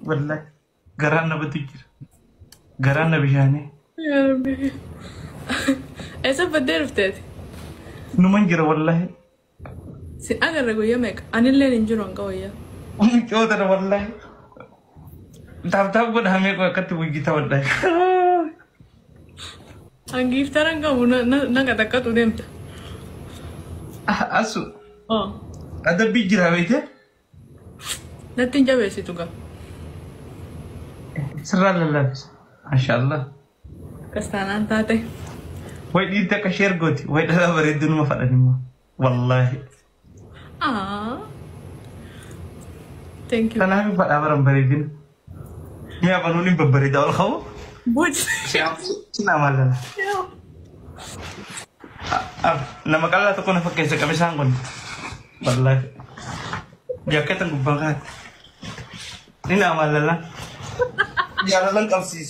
والله قرانا بتجر قرانا بجاني يا ربي. ايسا بدير فتاتي نمنجر والله سين اگر رغو يمك اني اللي ننجرون قوية جودنا والله تاب قد همي كو كتب جيتا والله انجيف تران قامو نغا تكتو ديمتا أسو اه ada bijir habite نتين جاوي سيتوغا سر الله ما شاء الله كستانان تاتي وي دي تك شير غوتي وي دا بريد ما فداني ما والله ثانك يو انا فدا برام بريدين يا بنوني ببريد اول خو بوج سنا مالنا nama kala to kono pakai kami sanggon wallahi jaket ang bangat ini nama lala ya lalang kapsis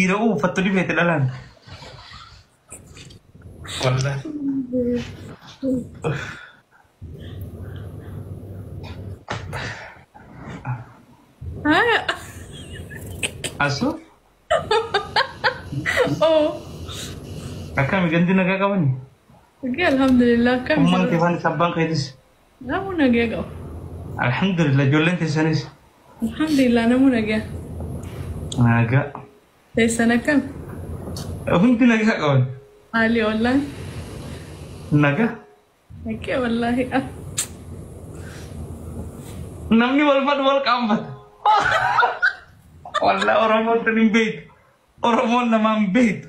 ira fatto di mete lalan wallahi asu oh Kakak ganti naga kawan ni. okay, alhamdulillah kan Umang tiban sabang kaidis. namu nagya gaw Alhamdulillah jolen tisanis. alhamdulillah namu nagya Naga. sana kan Hunti naga kawan. ali online Naga. okay wallahi Namni walfat wal kambat. Wallah orang mau tenimbit. Orang mau namam bait.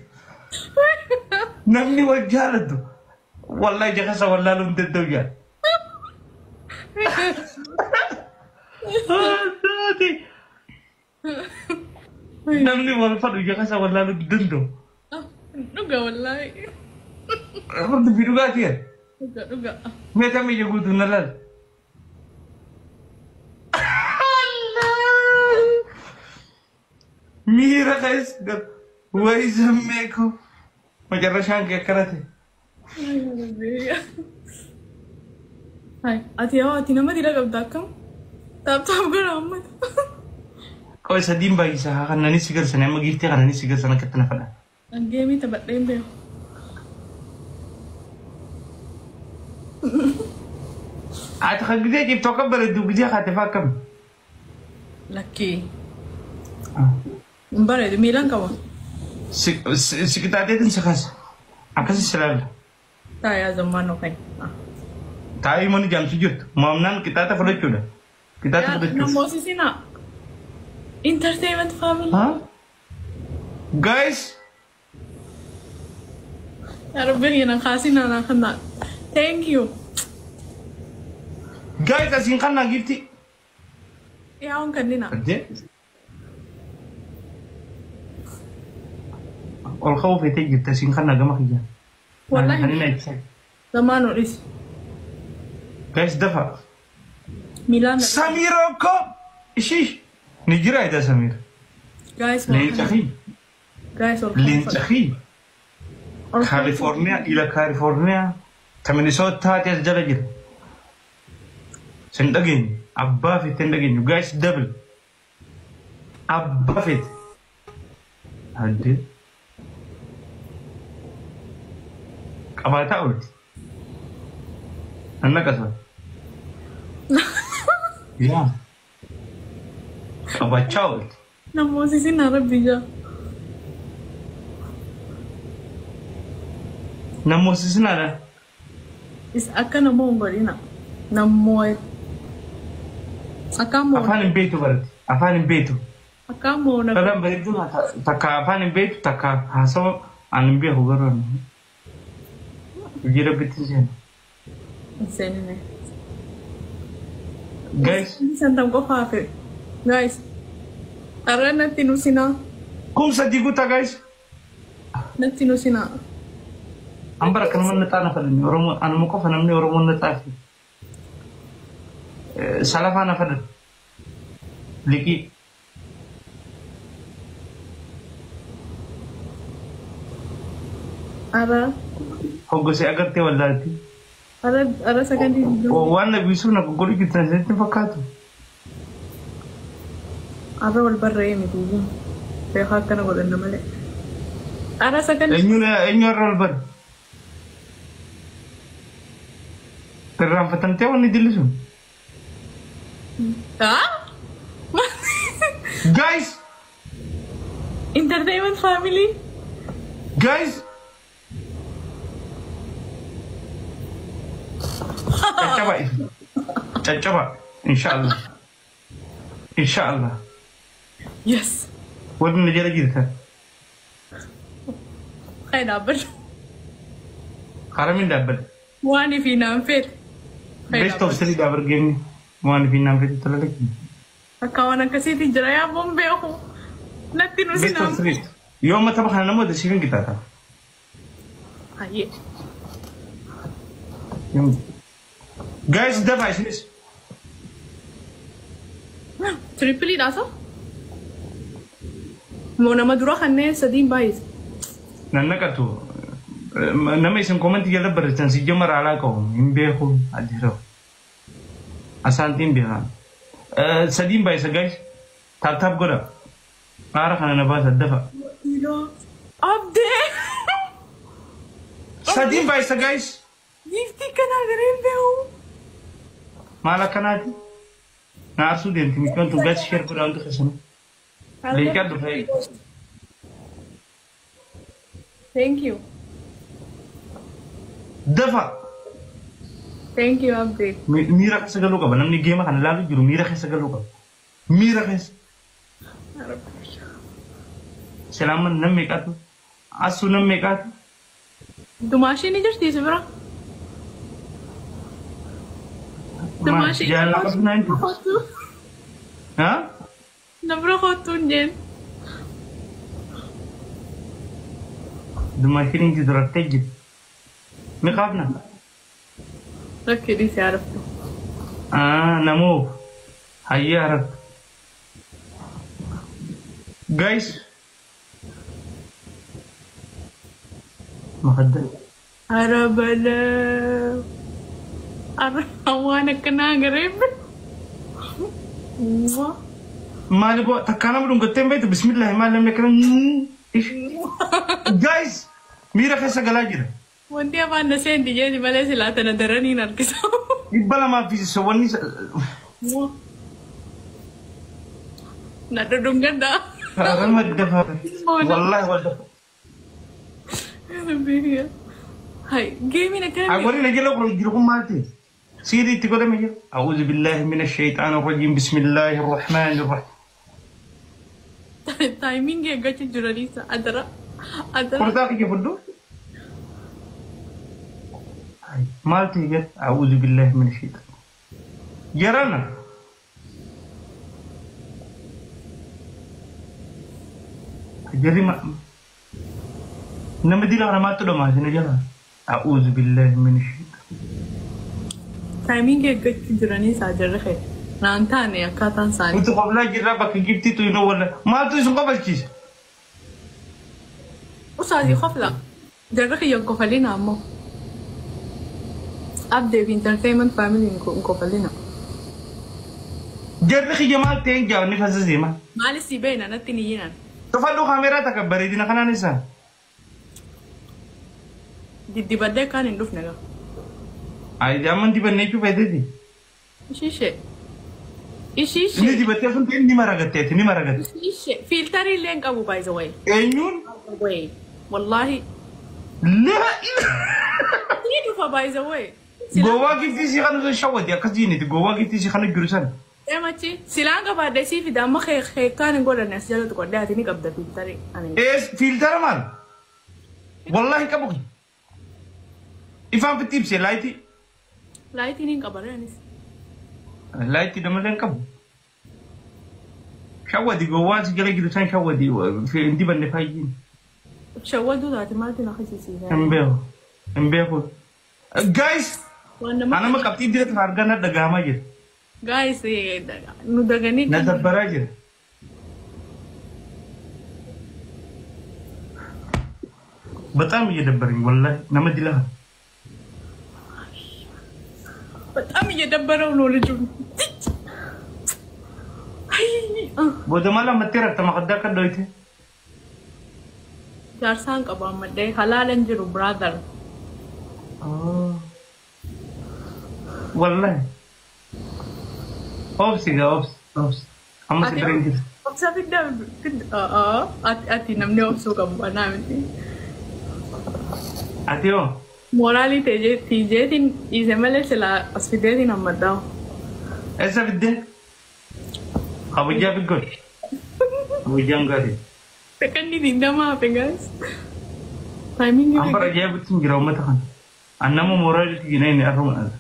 Namni wal jalad. Wallah jaka sa wallah lum teddo ya. Namni walfat jaka sa wallah lum teddo. nuga wallahi Apa tu biru gati ya? nuga Meta mi jago tu nalal. Mira guys, why is meko? Macam rasanya kayak kerate. Hai, ati nama tidak kabdakam. Tap gara amat. Kau sedih bagi saya kan nani sigar sana magifti kan nani sigar sana ketena pada. Ang game tabat lembe. At kagde jip toka beredu gede kate fakam. Lucky. Mbare du milan kawa. Sekitar dia kan sekas. Apa sih selalu? Taya zaman okay. Tahu mana jam 7. Mamnan kita tak perlu cuda. Kita tak perlu cuda. Namo sisi na. Entertainment family. Hah? Guys, Arabin yan ang kasi na nakana. Thank you. guys asingkan na gifti. Iyaon kanina. Ade. Ol kau fete gifta singkan na gamak ya. Wallahi. Hani na itse. Zaman ulis. Guys dafa. Milan. Samiro ko. Ishi. Nijira ida Samir. Guys, Lin tahi. guys, Lin tahi. California ila California. Minnesota tes jalajir. Sendagin. Abba fit sendagin. You guys double. Abba fit. Ade. Kabata ult. Anak asal. Ya. Kabaca ult. Namo sisi na Arabija. Namo sisi nada. Is aka na mo ngorina. Namo aka mo. Afanin betu berarti. Afanin betu. Aka mo na. Kadang begitu taka afanin betu taka haso anin biya hugaran. Jira betul sih. Insane. Guys, Santam ko fafe. Guys. Tara na tinusina. kung sa diguta guys. Na tinusina. Ambar kan man nata na fadin. Orang anu mo ko fanam ni orang mo nata. Salah fa na fadin. Liki. Ara. Hogo se agar te walati. Ara sagantii iddoo. Waan na bisuun akka godhu gitan sitti fakkaatu. Ara wal barree miti iyyuu. Beekaa akkana godhanna malee. Ara sagantii. Eenyu irra wal barre? Irraanfatamtee wanni dillisuun. Guys! Entertainment family. Guys! Caccaba. Inshallah. Inshallah. Yes. Wadda na jala jirta. Kaya dapat. Haramin dapat. Wani fi naan fedhe. Best of 3 dapat game ni. Waan fi naan fedhe talaga. Akawan akkasiitti jira yaa bombee ako. Natti nu Best of 3. Yoo mata bakka namoota shifin kita ta'a. Hayyee. Guys, dafa isinis. Trippilii dhaasa? Moo nama dura kanneen sadiin baay'ise. Nannaqatu. Nama isin komantii jala barreessan si jama raalaa qabu. Hin beeku addiroo. Asaantiin beekaa. Sadiin baay'isa guys. Taap godha. Aara kana na baasa dafa. Abdee! Sadiin baay'isa guys. Giftii kanaa gareen beeku. Maal akkanaati? Na arsuu deemti miidhaan tun gachi sheer godhaa wanti keessanuu. Leekaa dhufee. Thank you. Dafa. Thank you, Abdee. Miira keessa galuu qaba. Namni geema kana ilaalu jiru miira keessa galuu qaba. Miira keessa. Salaaman nam meeqaatu? Asuu nam meeqaatu? Dumaashii ni jirti si bira? Dumaashii. Jaalala qabdu naan jiru. Haa? Nabra kootuun jeen. Dumaashiin inti durattee jirti. Mi qaabna? Rakkee dhiisee arabtu. Namoo. Hayyee arabtu. Guys. Makadda. Arabala. Waan akkanaa gareebbe. Maali ko takkaana mudun gattee beektu bismillahi maal namni akkana guys miira keessa galaa jira. Wanti afaan na seenti jeeti malee silaa tana daraniin harkisa. Dhibba lamaa fi sawwanni na dudungadda. Rama dafa wallahi wadda. Hai geemiin akkana. Agwari na jala kun jiru kun maal سيدي تقول لي أعوذ بالله من الشيطان الرجيم بسم الله الرحمن الرحيم. تايمينج يا جاتي جوراليسا أدرا. قرطاك كيف بدو؟ مالتي جت أعوذ بالله من الشيطان. جرانا. جري ما نمدي له أنا ما تلو ما زين جرا. أعوذ بالله من الشيطان. تايمينج يا جاتي جوراليسا أدرا خير. نانتاني أكاتان ساني. أنت قبلا جرا بك جبتي تينو ولا مالتي سون قبل كيس. وصادي خفلا. جرا خي ينقفلينا أمو. أبدأ في entertainment family ينقفلينا. جرا خي جمال تين جاو نفس زيما. مالي سيبينا نتنيينا. تفضلوا كاميرا تكبري دينا خنا نسا. دي بدأ كان ندوف نجا. أي جامن دي بنيجو بدي. إيش ini tiba-tiba kan ini maragat ini maragat filteri link abu by the way enyun way wallahi la ini tuh by the way gowa gifti si kan so shawad ya kazini di gowa gifti si kan jurusan machi silanga ba de si fi da ma kan ngola nas jalo to da tini kabda filteri ani filter mal wallahi kabuk ifam fitib si laiti ni kabare anis laiti da madan kabu shawadi gowa si jalo jurusan shawadi fi indi ban ne fayi shawadu da timati na khasisi embeho guys ana ma kapti dire harga na daga ma jir guys nu daga ni na dabbara jir በጣም እየደበረኝ ወላሂ ነመድላ በጣም እየደበረው ነው ልጁ بودمالا متيرك تما خدك دويته جارسان قبام مدي حلال انجرو برادر والله اوبسي اوبس اما سيدرين كده Obsa pindah ati namne obsu kamu ana mesti. Atio Morali tije din izemele sela asfide din amadao. esa bidde Abuja bigol Abuja ngari Tekan di dinda ma pengas. Timing ni. Ampara jaya bitin jiraw mata kan annamu morali tijina ni arrum ala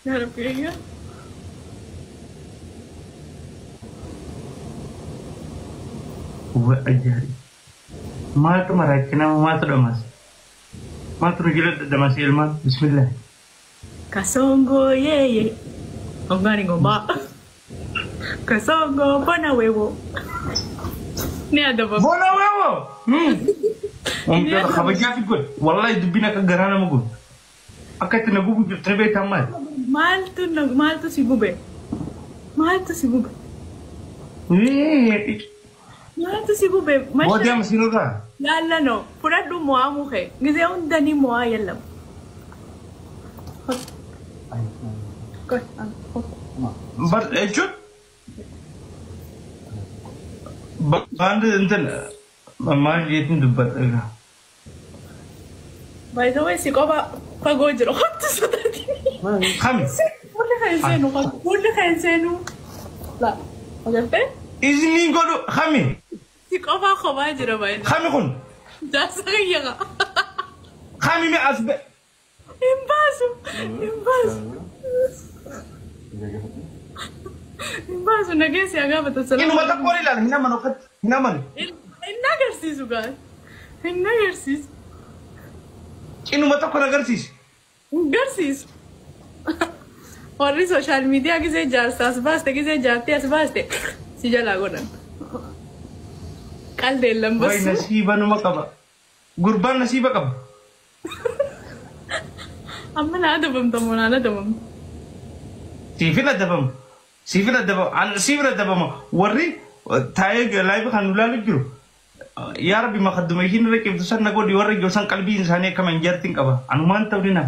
Nara penga. Uwe ajari mal tu marakina mal tu damas mal tu jilat damas ilman bismillah Kasongo ye. Ongani ngomba. Kasongo bona wewo. Ni ada bab. bona wewo Mungkin Abuja bigol wallahi dubina ka garana magul akati na gubu trebe tamal Mal tu si gube. Mal tu si gube. Mau dia mesin udah. Yalla no. Pura du moa muhe. Gize undani moa yalla. But cut. Band enten. Mama jitin dubat aga. By the way, si ko ba pagojro khat sa dati. Kami. Wala kayo seno. La. Ogape? Izinin ko do kami. Si ko ba ko ba jira ba? Kami kun. Dasa kaya ka. Kami mi asbe. Imbaso. Imbaso nagesi aga ba to sala. Inu mata ko ila hina manokat. Hina man. Nagarsis ugal. Nagarsis. Inu mata ko nagarsis. Garsis. और social media किसे जाते असबास्ते किसे जाते असबास्ते सीजा लागो ना कल दे लंबस भाई नसीबा नुमा कबा गुरबान नसीबा कब अम्मा ना दबम तो मोना ना दबम सीफिना दबम अन सीफिना दबम वर्री थाये लाइव खानुला लगिरो यार भी मखदमे ही नरे के दूसरा नगो दिवार के उसन कल्बी इंसाने कमें जर्तिंग कबा अनुमान तब नहीं ना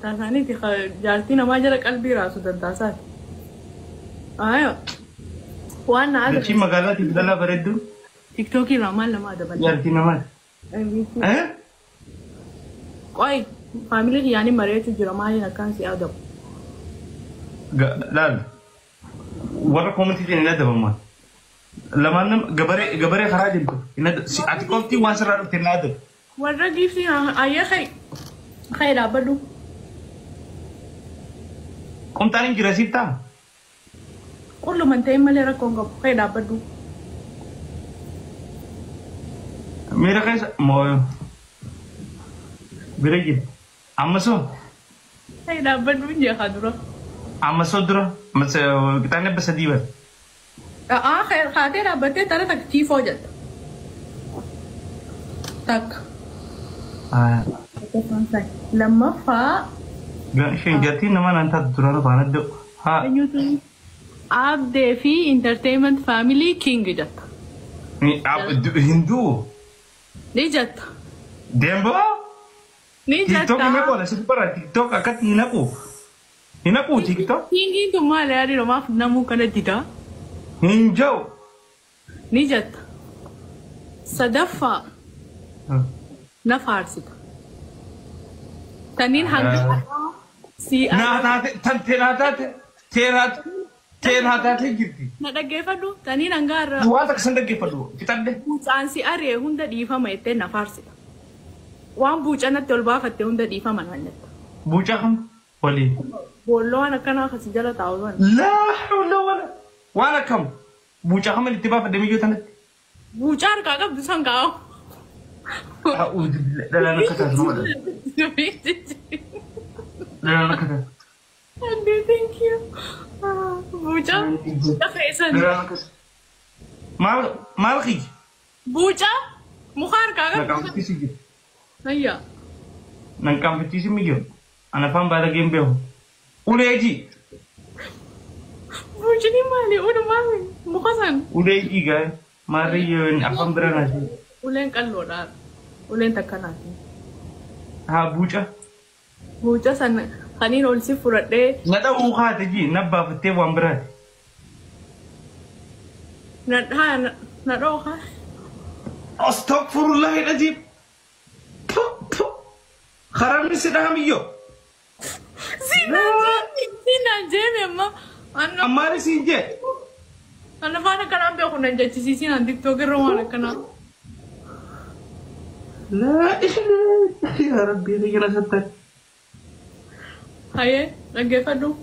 Tasani ti jalti na majara kalbi rasu dan tasat. Ayo. Wana ada. Ci magala ti dala beredu. TikTok ki ramal nama ada banda. Jalti nama. Koi family ki yani mare tu juramai nakan si adam. Lal. Wara komenti ni nada mama. Lamanam gabare kharajin ko. Ina si atikolti wansara tinada. Wara gifti ayah khay rabadu. Kung taning girasita. Kung lumantay malera kung kay dapat do. Mira kaisa mo. Biragi. Amaso. Kay dapat do niya kadro. Amaso dro. Mas kita ne basa diwa. Kay khate dapat te tara tak chief ho jata. Tak. Lama fa. Gan jati naman anta durana banad do. Ha. आप देफी entertainment family king जाता Ni Hindu. नहीं जाता Dembo? नहीं TikTok जाता ini ko na para TikTok akat hinaku. Hinaku TikTok. King तुम्हारे यार रोमा नमू कर दिता Hinjo. नहीं जाता सदफा ना फारसी था तनीन हंग सी Na ta tera ta girti. na dagefa du taniin hangar Duwa ta kasan dagge fadu. Kitadde. buucaan si aree hunda dhiifama jettee na faarsita waan buucanatti ol baafatte hunda dhiifama naannetta Bucha kam? Wali. boolloon akkanaa kasi jala taa'uudhaan La hawla wala. Wala kam? Bucha kam ittiba fadde miyo tanat. buucaa harkaa qabdu san kaa'u A'udhu billahi. Dala nakata sama. Dala nakata. Andi, thank you. Buucaa buucaa keessan Dala nakata. Maal khij. buucaa muka harkaa qabdu Nakampitisi gitu. ayya Nakampitisi miyo. Ana pam bala gembe ho. Uleeji. Buujini maali? Unu maali? Mukasan. Uleeji gaa. Maariyyoon afaan bira naati. Uleen qalloodhaan. Uleen takka naati. Haa buuca. Buuca san kaniin ol si fudhadhee. Na dha'uu haate ji na baafattee waan biraati. Na dhoo haa. Astaghfirullah العظيم. خرجني سلام يو. Sina jeme amma. أماري سينجي. Ana fana kana be ko nan jati sisi nan TikTok ro kana. لا إله يا ربي هذه أنا ستك. Haye, lagi fadu.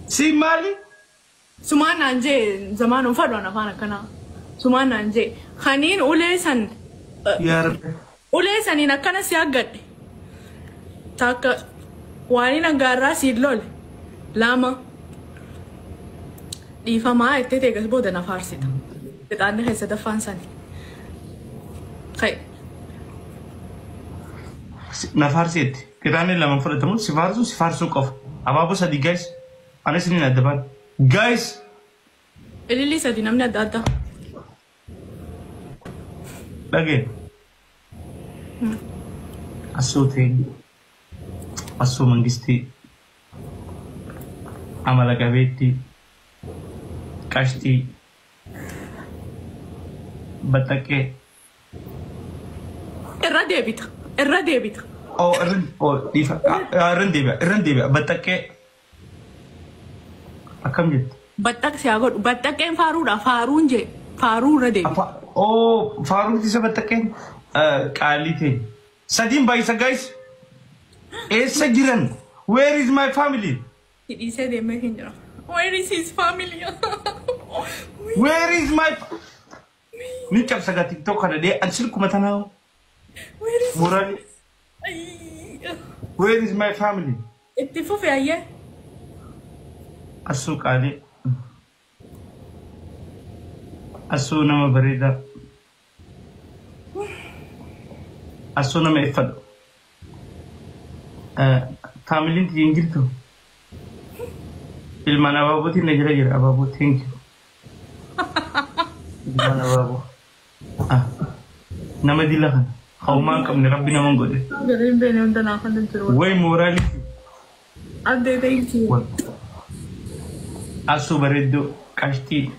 Si مالي. Sumana nje zamanu fadu ana fana kana. Sumana nje. Khanin ulesan. يا ربي. Ulesan ina kana siagad. Taka wani na garra sidlol. Lama. Di fama ette te gas boda na farsita. Betanne khesa da fansani. Khay. نفارسيت. كراني لما فرتمو سفارسو قف. أبابو سدي جايز. أنا سنين أدبان. جايز. Elili sa dinamna dada. لكن. أسوتي. أسو منجستي. عمل كبيتي. كاشتي. بتكي. Irra debita. Oh, difa. Rendeba. Batakke. Akam jett. Battak si agod. Battakken faruun je. Faruun irra deebita. Oh, Faruk isa batakken. Qaalite. Sadin baisa guys. Essa jiran. Where is my family? Hidhiisee deemee hin jira. Where is his family? Where is my... Ni cabsa ga TikTok kada deh ansil kumatana. Where is Murali. Where is my family? itti fufe ayyee. Asu qaali. Asu nama bareeda. Asu nama ifadu. Family ti ingirtu. Ilman ababuti najira ababu thank you. Ilman ababu. Nama dilakan. Khawman kam ni rabbi naman gode. Garin bene unta naakan din turu. Way morali. Adde thank you. Asu bareedu kashti.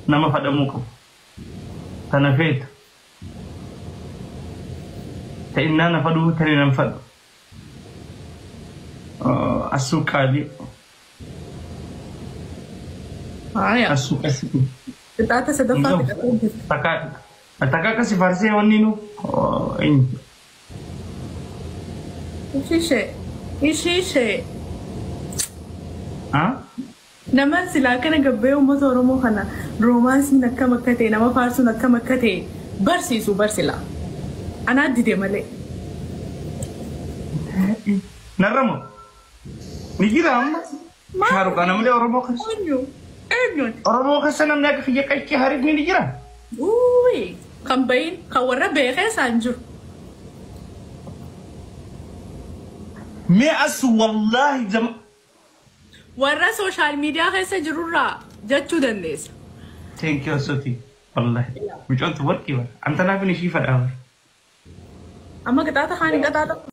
Nama fadamu qabu. Tana feetu. Ta'inna nafadu tani nanfadu. Asu qaali. Aya. Asu qasitu. Taata sadaffaa fidhatee Taka kasi farsee wanni nu. Inni. Ishishee. Ha? Nama silaa kana gabbee uummata Oromoo kana roomaansiin akkam akka ta'e nama faarsuun akkam akka ta'e barsiisu barsila. Anaa dide malee. Narramo. Ni jira amma. Shaaruqa namni Oromoo kas. Eenyuun. Oromoo kas namni akka fiyya qaqqee hariif ni jira. Uui. Kan bayin kan warra beekee isaan jiru. Mee asu wallahi jama. Warra sooshaal miidiyaa keessa jirurraa jechuu dandeessa. Thank you Soti. Wallahi. Mucoontu warqii bara. Anta naaf ni ishii fadhaa bara. Amma qixaata kaan hin qaxaata.